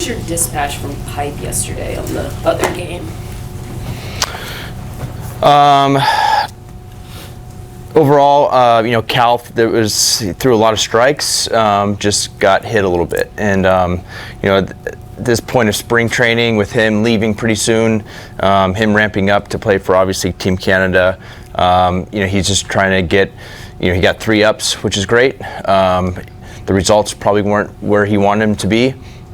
your dispatch from pipe yesterday on the other game? Overall, Cal threw a lot of strikes, just got hit a little bit. And, this point of spring training with him leaving pretty soon, him ramping up to play for obviously Team Canada, he's just trying to get, he got 3 ups, which is great. The results probably weren't where he wanted him to be,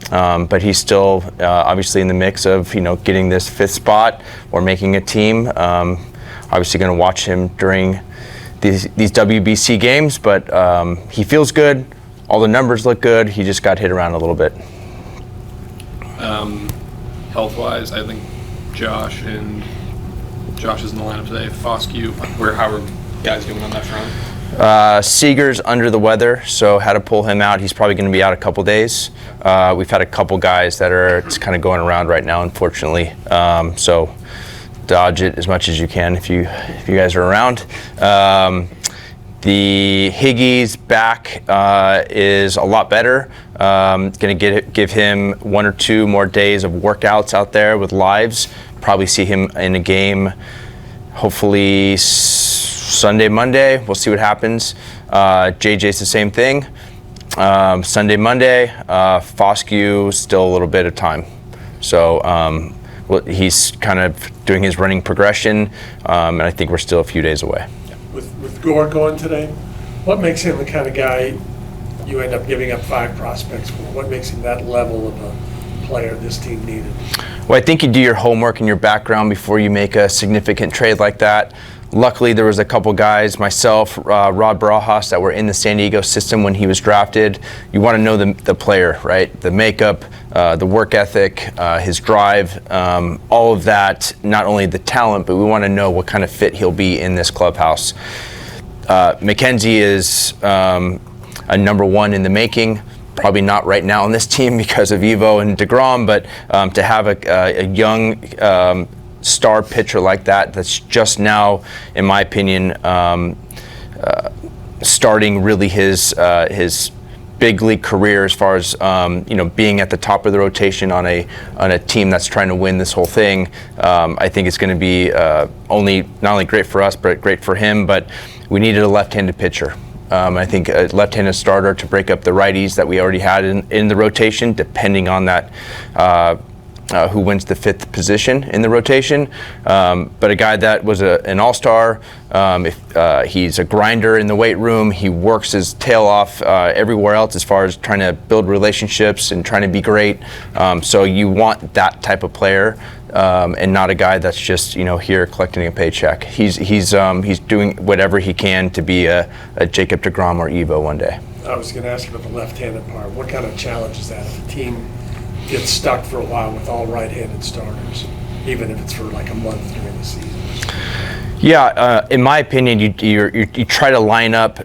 but he's still obviously in the mix of, getting this 5th spot or making a team. Obviously going to watch him during these WBC games, but he feels good. All the numbers look good. He just got hit around a little bit. Health-wise, I think Josh is in the lineup today. Foscue, how are guys doing on that front? Seager's under the weather, so had to pull him out. He's probably going to be out a couple days. We've had a couple guys that are just kind of going around right now, unfortunately. So dodge it as much as you can if you guys are around. The Higgy's back is a lot better. Going to give him 1 or 2 more days of workouts out there with lives. Probably see him in a game, hopefully Sunday, Monday. We'll see what happens. JJ's the same thing. Sunday, Monday. Foscue still a little bit of time. So he's kind of doing his running progression, and I think we're still a few days away. With Gore going today, what makes him the kind of guy you end up giving up 5 prospects for? What makes him that level of a player this team needed? Well, I think you do your homework and your background before you make a significant trade like that. Luckily, there was a couple guys, myself, Rod Barajas, that were in the San Diego system when he was drafted. You want to know the player, right? The makeup, the work ethic, his drive, all of that, not only the talent, but we want to know what kind of fit he'll be in this clubhouse. McKenzie is a number 1 in the making. Probably not right now on this team because of Evo and DeGrom, but to have a young star pitcher like that's just now, in my opinion, starting really his big league career as far as being at the top of the rotation on a team that's trying to win this whole thing. I think it's going to be not only great for us but great for him. But we needed a left-handed pitcher. I think a left-handed starter to break up the righties that we already had in the rotation, depending on that. Who wins the 5th position in the rotation, but a guy that was an all-star. He's a grinder in the weight room. He works his tail off everywhere else as far as trying to build relationships and trying to be great. So you want that type of player, and not a guy that's just here collecting a paycheck. He's doing whatever he can to be a Jacob DeGrom or Evo one day. I was going to ask you about the left-handed part. What kind of challenge is that if the team gets stuck for a while with all right-handed starters, even if it's for like a month during the season? Yeah, in my opinion, you try to line up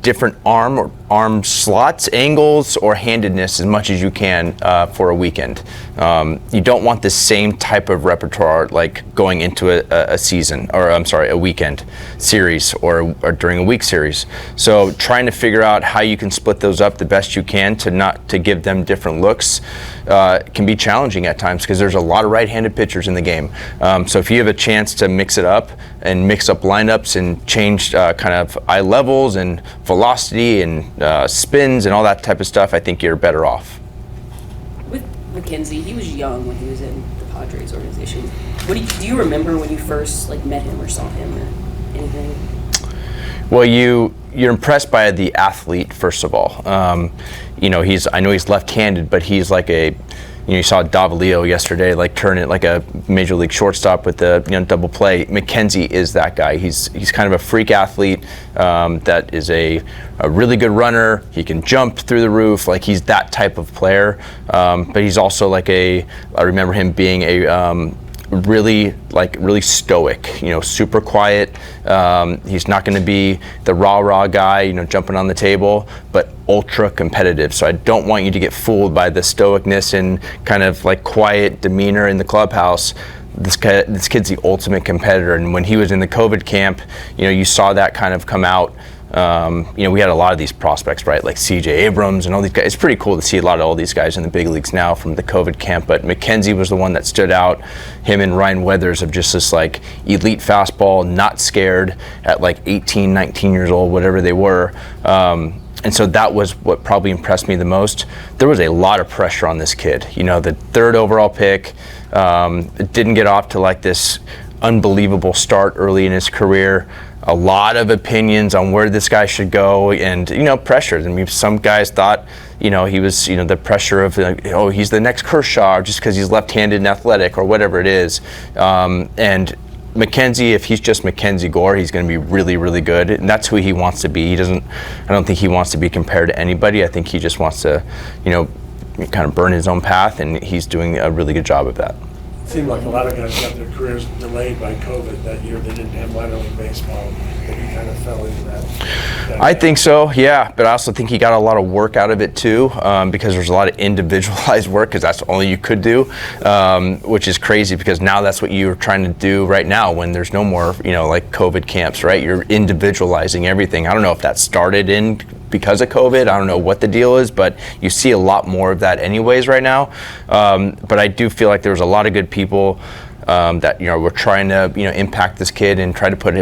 different arm slots, angles, or handedness as much as you can for a weekend. You don't want the same type of repertoire like going into a season, or a weekend series or during a week series. So trying to figure out how you can split those up the best you can to give them different looks can be challenging at times because there's a lot of right-handed pitchers in the game. So if you have a chance to mix it up and mix up lineups and change kind of eye levels and velocity and spins and all that type of stuff, I think you're better off. With McKenzie, he was young when he was in the Padres organization. Do you remember when you first met him or saw him or anything? Well, you're impressed by the athlete first of all. I know he's left-handed, but he's like you saw Davalillo yesterday, turn it like a major league shortstop with the double play. McKenzie is that guy. He's kind of a freak athlete that is a really good runner. He can jump through the roof. He's that type of player. But he's also I remember him being a really stoic, super quiet. He's not going to be the rah guy, jumping on the table, but ultra competitive. So I don't want you to get fooled by the stoicness and kind of quiet demeanor in the clubhouse. This kid's the ultimate competitor, and when he was in the COVID camp, you saw that kind of come out. We had a lot of these prospects, right? Like C.J. Abrams and all these guys. It's pretty cool to see a lot of all these guys in the big leagues now from the COVID camp. But McKenzie was the one that stood out. Him and Ryan Weathers of just this like elite fastball, not scared at like 18, 19 years old, whatever they were. And so that was what probably impressed me the most. There was a lot of pressure on this kid. The 3rd overall pick, didn't get off to like this unbelievable start early in his career. A lot of opinions on where this guy should go, and pressure. I mean, some guys thought he was the pressure of he's the next Kershaw just because he's left-handed and athletic or whatever it is. And McKenzie, if he's just MacKenzie Gore, he's going to be really, really good, and that's who he wants to be. I don't think he wants to be compared to anybody. I think he just wants to kind of burn his own path, and he's doing a really good job of that. It seemed like a lot of guys got their careers delayed by COVID that year. They didn't have minor league baseball, and he kind of fell into that. I think so, yeah. But I also think he got a lot of work out of it too, because there's a lot of individualized work, because that's all you could do, which is crazy because now that's what you're trying to do right now when there's no more, like COVID camps, right? You're individualizing everything. I don't know if that started because of COVID. I don't know what the deal is, but you see a lot more of that anyways right now. But I do feel like there's a lot of good people that were trying to impact this kid and try to put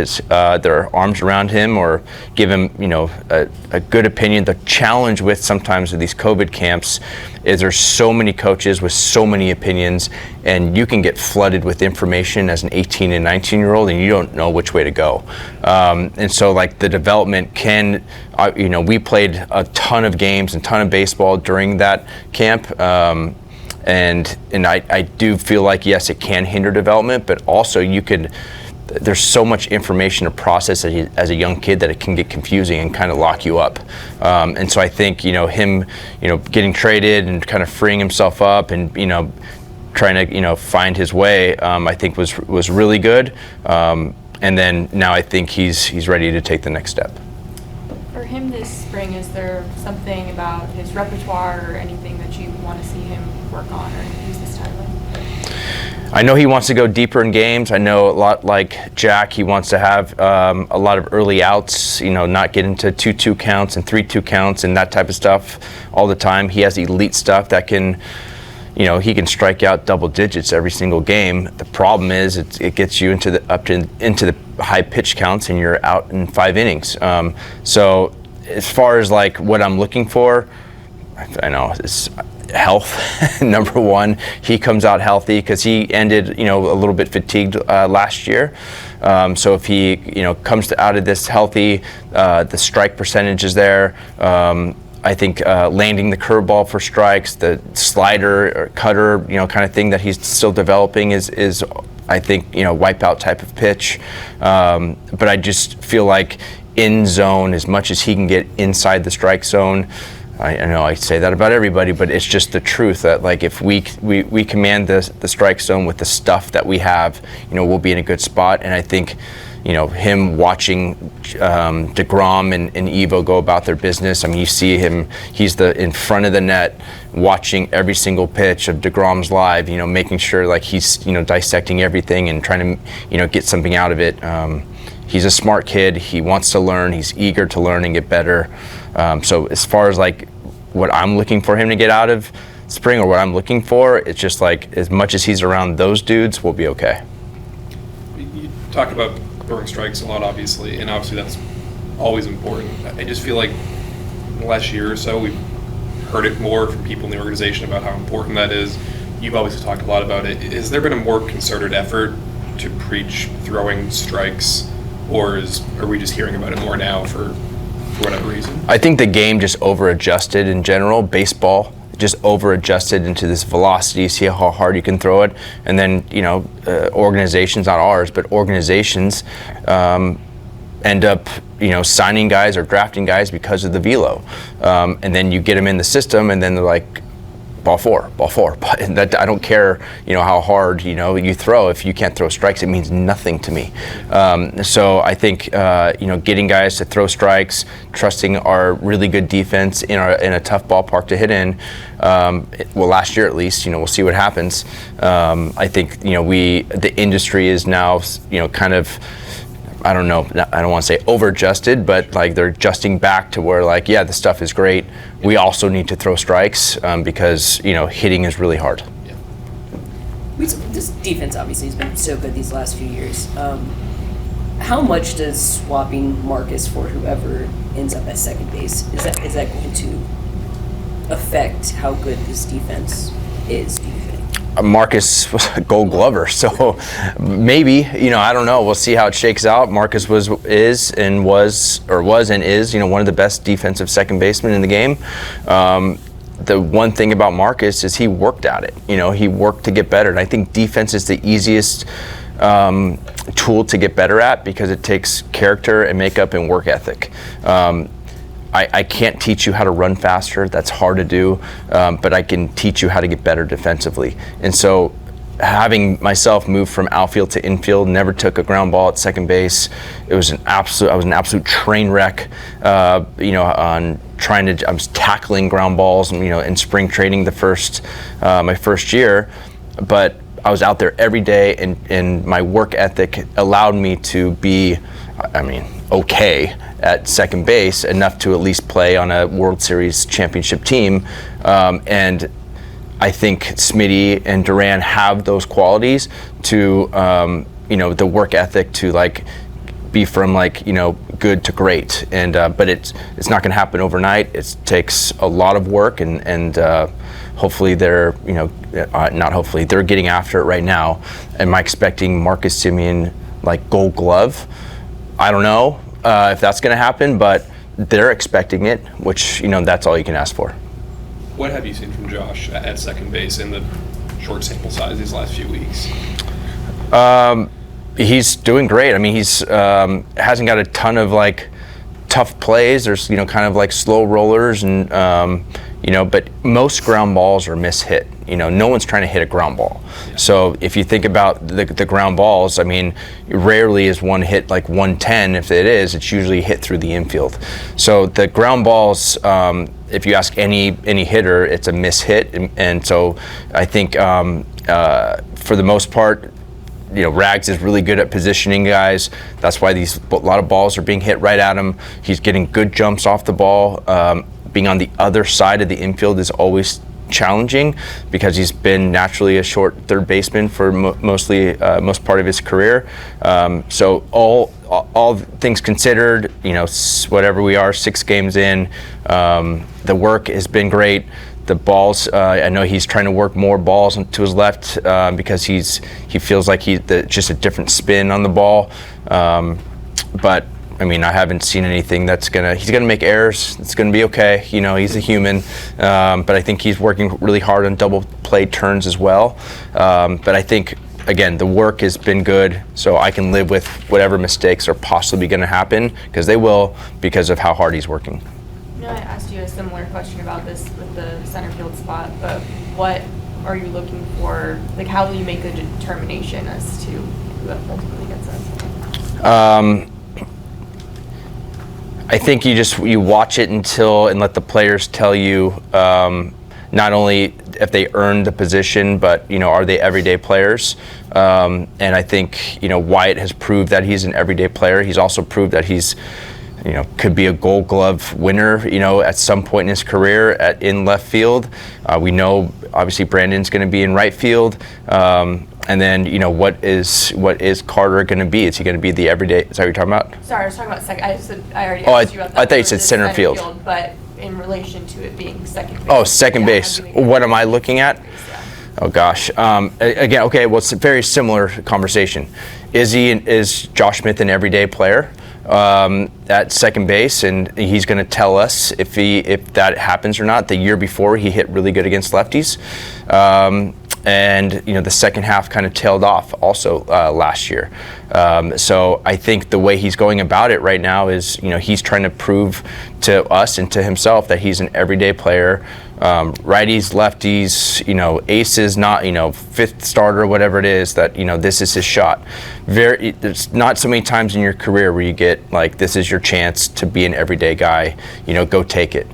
their arms around him or give him a good opinion. The challenge with sometimes with these COVID camps is there's so many coaches with so many opinions, and you can get flooded with information as an 18 and 19-year-old, and you don't know which way to go. And so like the development can, we played a ton of games and ton of baseball during that camp. And I do feel like, yes, it can hinder development, but also there's so much information to process as a young kid that it can get confusing and kind of lock you up. And so I think, him, getting traded and kind of freeing himself up and, trying to, find his way, I think was really good. And then now I think he's ready to take the next step. For him this spring, is there something about his repertoire or anything that you want to see him work on or use this time with? I know he wants to go deeper in games. I know a lot like Jack, he wants to have a lot of early outs, not get into 2-2 counts and 3-2 counts and that type of stuff all the time. He has elite stuff that can, he can strike out double digits every single game. The problem is it gets you into the high pitch counts and you're out in 5 innings. So as far as like what I'm looking for, I know it's health. Number one, he comes out healthy because he ended, a little bit fatigued last year. So if he, comes out of this healthy, the strike percentage is there. I think landing the curveball for strikes, the slider or cutter, kind of thing that he's still developing is I think, wipeout type of pitch. But I just feel like in zone, as much as he can get inside the strike zone, I know I say that about everybody, but it's just the truth that like if we command the strike zone with the stuff that we have, we'll be in a good spot. And I think, him watching DeGrom and Evo go about their business. I mean, you see him; he's in front of the net, watching every single pitch of DeGrom's live. Making sure like he's dissecting everything and trying to get something out of it. He's a smart kid. He wants to learn. He's eager to learn and get better. So as far as like what I'm looking for him to get out of spring or what I'm looking for, it's just like as much as he's around those dudes, we'll be okay. You talk about throwing strikes a lot, obviously, and obviously that's always important. I just feel like in the last year or so we've heard it more from people in the organization about how important that is. You've obviously talked a lot about it. Has there been a more concerted effort to preach throwing strikes, or are we just hearing about it more now for whatever reason? I think the game just over-adjusted in general. Baseball just over-adjusted into this velocity, see how hard you can throw it. And then, organizations, not ours, but organizations end up, signing guys or drafting guys because of the velo. And then you get them in the system and then they're like, ball four. And that, I don't care, how hard, you throw. If you can't throw strikes, it means nothing to me. So I think, getting guys to throw strikes, trusting our really good defense in a tough ballpark to hit in. Last year at least, we'll see what happens. I think, the industry is now, kind of I don't know, I don't want to say over-adjusted, but like they're adjusting back to where like, yeah, the stuff is great. We also need to throw strikes because, hitting is really hard. Yeah. This defense obviously has been so good these last few years. How much does swapping Marcus for whoever ends up at second base, is that going to affect how good this defense is, do you think? Marcus was a Gold Glover, so maybe, I don't know. We'll see how it shakes out. Marcus was one of the best defensive second basemen in the game. The one thing about Marcus is he worked at it. He worked to get better, and I think defense is the easiest tool to get better at because it takes character and makeup and work ethic. I can't teach you how to run faster. That's hard to do, but I can teach you how to get better defensively. And so having myself move from outfield to infield, never took a ground ball at second base. I was an absolute train wreck, I was tackling ground balls and, in spring training my first year, but I was out there every day and my work ethic allowed me to be, okay at second base, enough to at least play on a World Series championship team. And I think Smitty and Duran have those qualities to, the work ethic to be from good to great. And but it's not going to happen overnight. It takes a lot of work, and hopefully they're not hopefully they're getting after it right now. Am I expecting Marcus Semien Gold Glove? I don't know if that's going to happen, but they're expecting it, which that's all you can ask for. What have you seen from Josh at second base in the short sample size these last few weeks? He's doing great. He's hasn't got a ton of tough plays. There's kind of slow rollers and but most ground balls are mishit. No one's trying to hit a ground ball. Yeah. So if you think about the ground balls, rarely is one hit 110. If it is, it's usually hit through the infield. So the ground balls, if you ask any hitter, it's a mishit. And so I think for the most part, Rags is really good at positioning guys. That's why a lot of balls are being hit right at him. He's getting good jumps off the ball. Being on the other side of the infield is always challenging because he's been naturally a short third baseman for most part of his career. So all things considered, whatever we are, 6 games in, the work has been great. The balls, I know he's trying to work more balls to his left because he feels like just a different spin on the ball. But I haven't seen anything he's gonna make errors. It's gonna be okay. He's a human. But I think he's working really hard on double play turns as well. But I think, again, the work has been good, so I can live with whatever mistakes are possibly gonna happen, because they will, because of how hard he's working. I asked you a similar question about this with the center field spot, but what are you looking for? How will you make a determination as to who ultimately gets it? I think you watch it and let the players tell you not only if they earned the position, but are they everyday players? And I think Wyatt has proved that he's an everyday player. He's also proved that he's could be a Gold Glove winner, at some point in his career in left field. We know obviously Brandon's going to be in right field. And then, what is Carter going to be? Is he going to be the everyday? Is that what you're talking about? Sorry, I was talking about I already asked you about that. I thought you said center field. But in relation to it being second base. Oh, second base. What am I looking at? Yeah. Oh gosh. Again, okay. Well, it's a very similar conversation. Is Josh Smith an everyday player at second base, and he's going to tell us if that happens or not? The year before, he hit really good against lefties. And the second half kind of tailed off also last year. So I think the way he's going about it right now is, he's trying to prove to us and to himself that he's an everyday player. Righties, lefties, aces, not, fifth starter, whatever it is, that, this is his shot. There's not so many times in your career where you get this is your chance to be an everyday guy, go take it.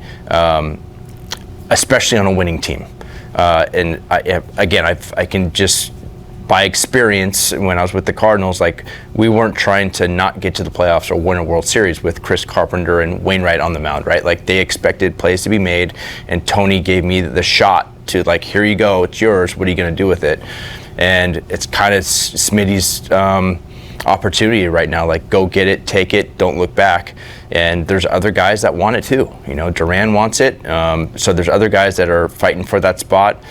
Especially on a winning team. And I can just by experience, when I was with the Cardinals, like, we weren't trying to not get to the playoffs or win a World Series with Chris Carpenter and Wainwright on the mound, right? Like, they expected plays to be made, and Tony gave me the shot to, like, here you go, it's yours, what are you going to do with it? And it's kind of Smitty's opportunity right now, like, go get it, take it, don't look back. And there's other guys that want it too. Duran wants it. So there's other guys that are fighting for that spot.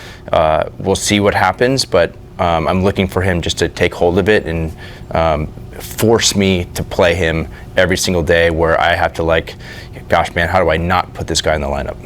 We'll see what happens, but I'm looking for him just to take hold of it and force me to play him every single day, where I have to, like, gosh man, how do I not put this guy in the lineup?